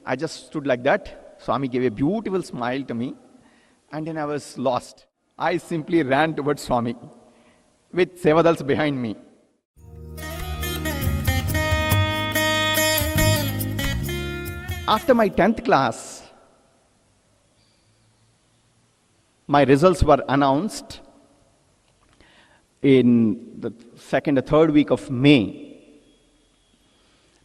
I just stood like that. Swami gave a beautiful smile to me, and then I was lost. I simply ran towards Swami with Sevadals behind me. After my 10th class, my results were announced in the second or third week of May.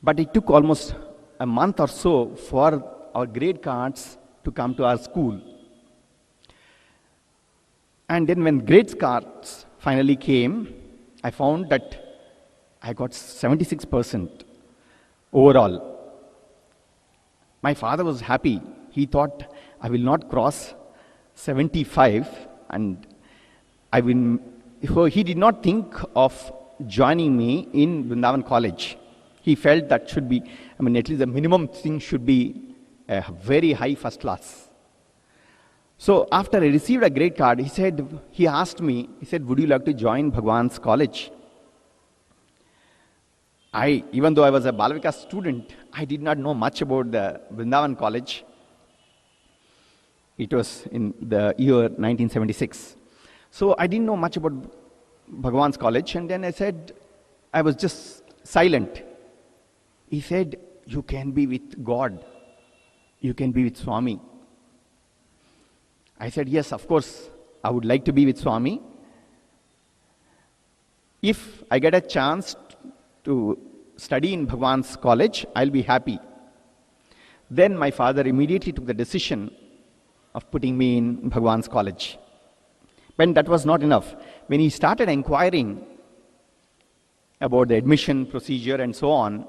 But it took almost a month or so for our grade cards to come to our school. And then when grade cards finally came, I found that I got 76% overall. My father was happy. He thought I will not cross 75, and he did not think of joining me in Vrindavan College. He felt that should be, at least the minimum thing should be a very high first class. So after I received a grade card, he asked me, would you like to join Bhagwan's college? Even though I was a Balavikas student, I did not know much about the Vrindavan college. It was in the year 1976. So I didn't know much about Bhagwan's college, and then I was just silent. He said, you can be with God. You can be with Swami. I said, yes, of course, I would like to be with Swami. If I get a chance to study in Bhagwan's college, I'll be happy. Then my father immediately took the decision of putting me in Bhagwan's college. But that was not enough. When he started inquiring about the admission procedure and so on,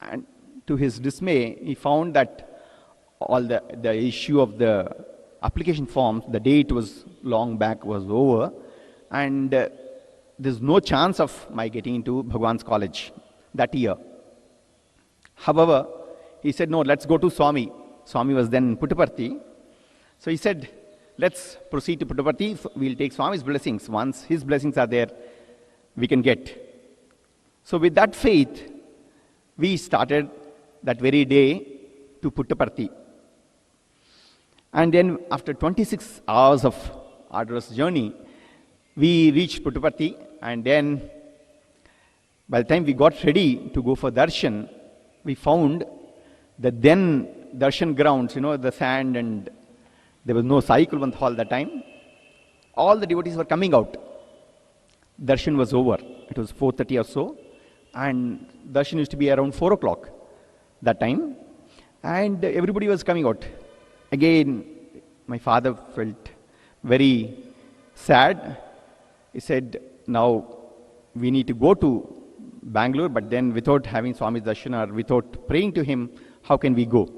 and to his dismay, he found that all the issue of the application forms, the date was long back, was over, and there's no chance of my getting into Bhagwan's college that year. However, he said, no, let's go to Swami. Swami was then in Puttaparthi. So he said, let's proceed to Puttaparthi. We'll take Swami's blessings. Once his blessings are there, we can get. So with that faith, we started that very day to Puttaparthi. And then after 26 hours of arduous journey, we reached Puttaparthi, and then by the time we got ready to go for darshan, we found the then darshan grounds, the sand, and there was no Sai Kulwant hall that time. All the devotees were coming out. Darshan was over. It was 4:30 or so, and darshan used to be around 4 o'clock that time, and everybody was coming out. Again, my father felt very sad. He said, now we need to go to Bangalore, but then without having Swami's darshan or without praying to him, how can we go?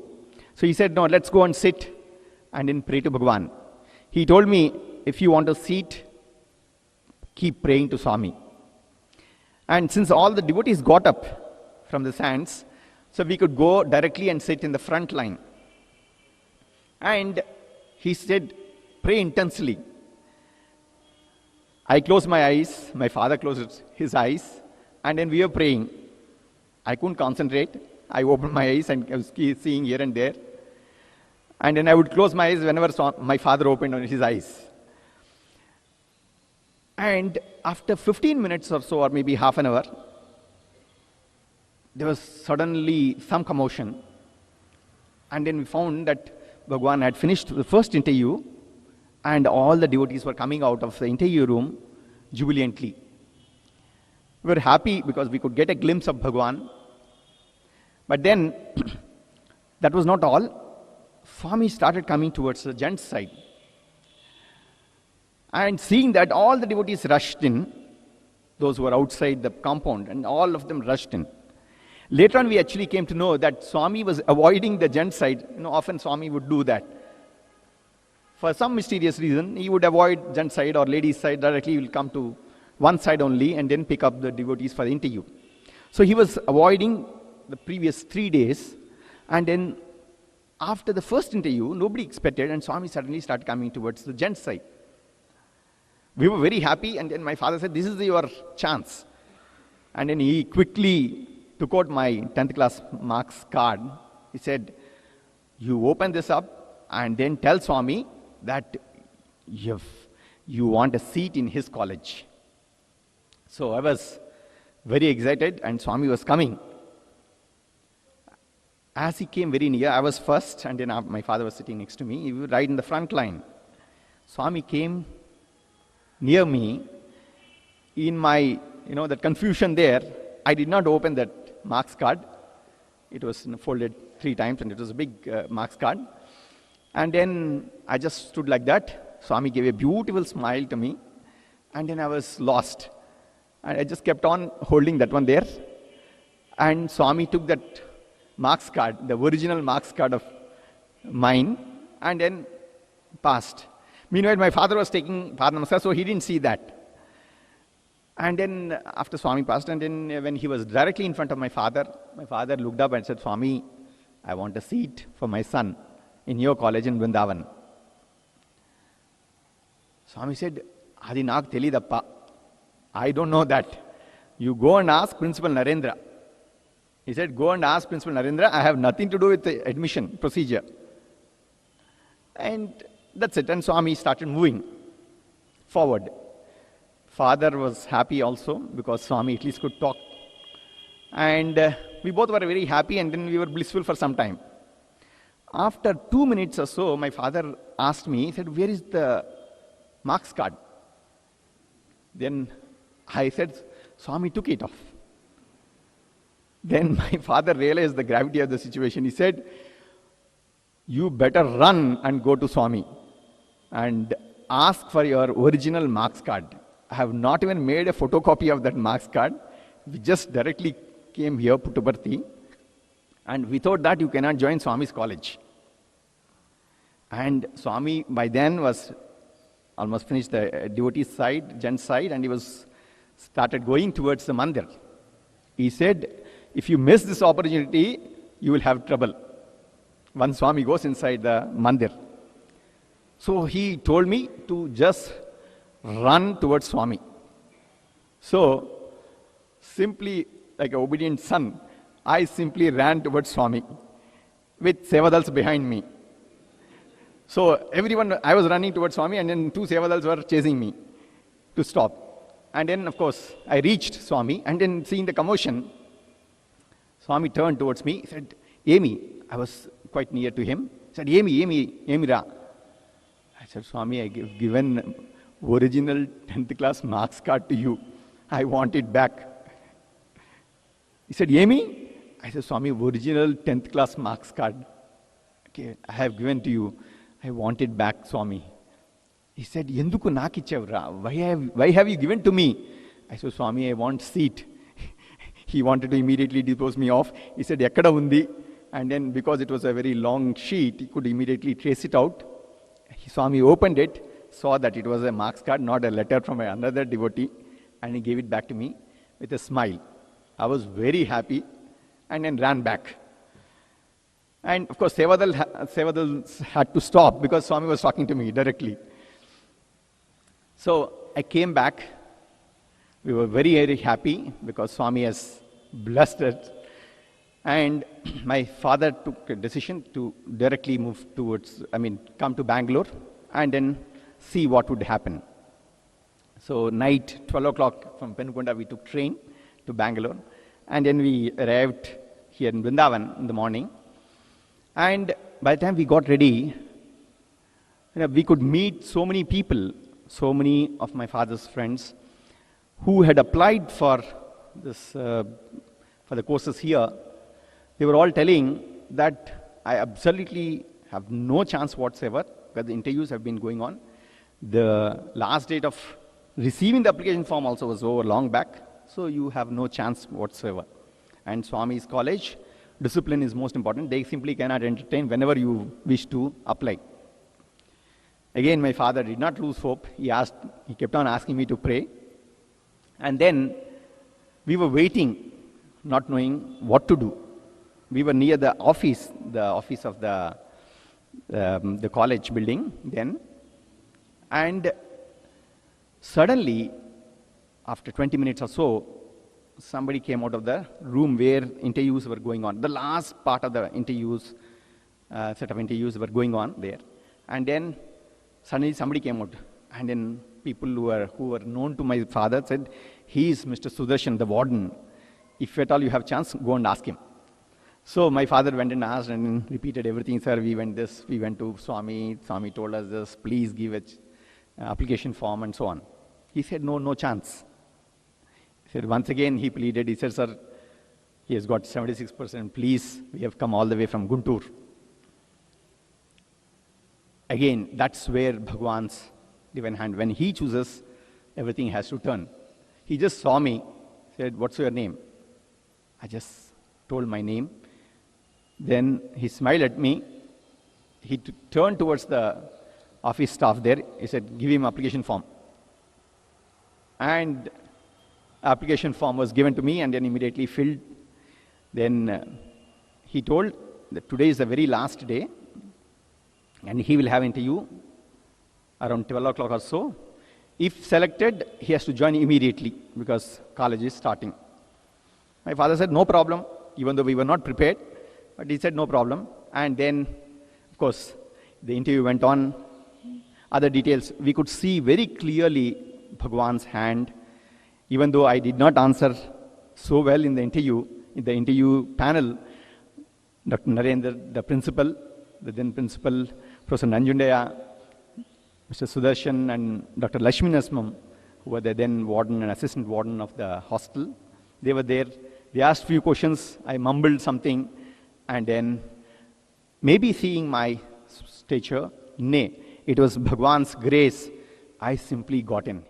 So he said, no, let's go and sit and then pray to Bhagwan. He told me, if you want a seat, keep praying to Swami. And since all the devotees got up from the sands, so we could go directly and sit in the front line. And he said, pray intensely. I closed my eyes, my father closed his eyes, and then we were praying. I couldn't concentrate. I opened my eyes and I was seeing here and there. And then I would close my eyes whenever my father opened his eyes. And after 15 minutes or so, or maybe half an hour, there was suddenly some commotion. And then we found that Bhagwan had finished the first interview, and all the devotees were coming out of the interview room jubilantly. We were happy because we could get a glimpse of Bhagwan. But then, that was not all. Swami started coming towards the gents' side. And seeing that, all the devotees rushed in, those who were outside the compound, and all of them rushed in. Later on, we actually came to know that Swami was avoiding the gents' side. Often Swami would do that. For some mysterious reason, he would avoid gents' side or ladies' side. Directly he will come to one side only and then pick up the devotees for the interview. So he was avoiding the previous 3 days, and then after the first interview, nobody expected, and Swami suddenly started coming towards the gents' side. We were very happy, and then my father said, this is your chance. And then he quickly took out my 10th class marks card. He said, you open this up and then tell Swami that you want a seat in his college. So I was very excited and Swami was coming. As he came very near, I was first and then my father was sitting next to me. He was right in the front line. Swami came near me. In my, that confusion there, I did not open that marks card. It was folded 3 times and it was a big marks card. And then I just stood like that. Swami gave a beautiful smile to me. And then I was lost. And I just kept on holding that one there. And Swami took that marks card, the original marks card of mine, and then passed. Meanwhile, my father was taking Padma Namaskar, so he didn't see that. And then after Swami passed, and then when he was directly in front of my father looked up and said, Swami, I want a seat for my son in your college in Vrindavan. Swami said, Adi naak telidappa. I don't know that. You go and ask Principal Narendra. He said, go and ask Principal Narendra. I have nothing to do with the admission procedure. And that's it. And Swami started moving forward. Father was happy also because Swami at least could talk. And we both were very happy and then we were blissful for some time. After 2 minutes or so, my father asked me, he said, where is the marks card? Then I said, Swami took it off. Then my father realized the gravity of the situation. He said, you better run and go to Swami and ask for your original marks card. I have not even made a photocopy of that marks card. We just directly came here, Puttaparthi, and without that you cannot join Swami's college. And Swami by then was almost finished the devotee side, gent side, and he was started going towards the mandir. He said, if you miss this opportunity, you will have trouble once Swami goes inside the mandir. So he told me to just run towards Swami. So, simply like an obedient son, I simply ran towards Swami with Sevadals behind me. So everyone, I was running towards Swami and then 2 Sevadals were chasing me to stop. And then of course, I reached Swami and then seeing the commotion, Swami turned towards me, he said, Amy, I was quite near to him, he said, Amy Ra. I said, Swami, I have given original 10th class marks card to you. I want it back. He said, Amy? I said, Swami, original 10th class marks card. Okay, I have given to you. I want it back, Swami. He said, Yenduku nakichevra? Why have you given to me? I said, Swami, I want seat. He wanted to immediately dispose me off. He said, Ekkada undi? And then because it was a very long sheet, he could immediately trace it out. Swami opened it, saw that it was a marks card, not a letter from another devotee, and he gave it back to me with a smile. I was very happy and then ran back. And of course, Sevadals had to stop because Swami was talking to me directly. So I came back. We were very, very happy because Swami has blessed us. And my father took a decision to directly move come to Bangalore and then see what would happen. So night, 12 o'clock from Penukunda, we took train to Bangalore. And then we arrived here in Vrindavan in the morning. And by the time we got ready, we could meet so many people, so many of my father's friends who had applied for this, for the courses here. They were all telling that I absolutely have no chance whatsoever because the interviews have been going on. The last date of receiving the application form also was over long back, so you have no chance whatsoever. And Swami's college, discipline is most important. They simply cannot entertain whenever you wish to apply. Again, my father did not lose hope. He kept on asking me to pray. And then we were waiting, not knowing what to do. We were near the office of the college building then. And suddenly, after 20 minutes or so, somebody came out of the room where interviews were going on. The last part of the interviews, set of interviews were going on there. And then suddenly somebody came out. And then people who were known to my father said, he is Mr. Sudarshan, the warden. If at all you have chance, go and ask him. So my father went and asked and repeated everything. Sir, we went to Swami. Swami told us this, please give an application form and so on. He said, no chance. He said, once again he pleaded. He said, sir, he has got 76%. Please, we have come all the way from Guntur. Again, that's where Bhagwan's divine hand, when he chooses, everything has to turn. He just saw me, said, what's your name? I just told my name. Then he smiled at me. He turned towards the office staff there. He said, give him application form. And application form was given to me and then immediately filled. Then he told that today is the very last day and he will have interview around 12 o'clock or so. If selected, he has to join immediately because college is starting. My father said, no problem, even though we were not prepared, but he said, no problem. And then, of course, the interview went on. Other details, we could see very clearly Bhagwan's hand, even though I did not answer so well in the interview panel. Dr. Narendra, the principal, the then principal, Professor Nanjundaya, Mr. Sudarshan and Dr. Lakshmi Nasmam, who were the then warden and assistant warden of the hostel, they were there. They asked few questions. I mumbled something, and then maybe seeing my stature, nay, it was Bhagwan's grace, I simply got in.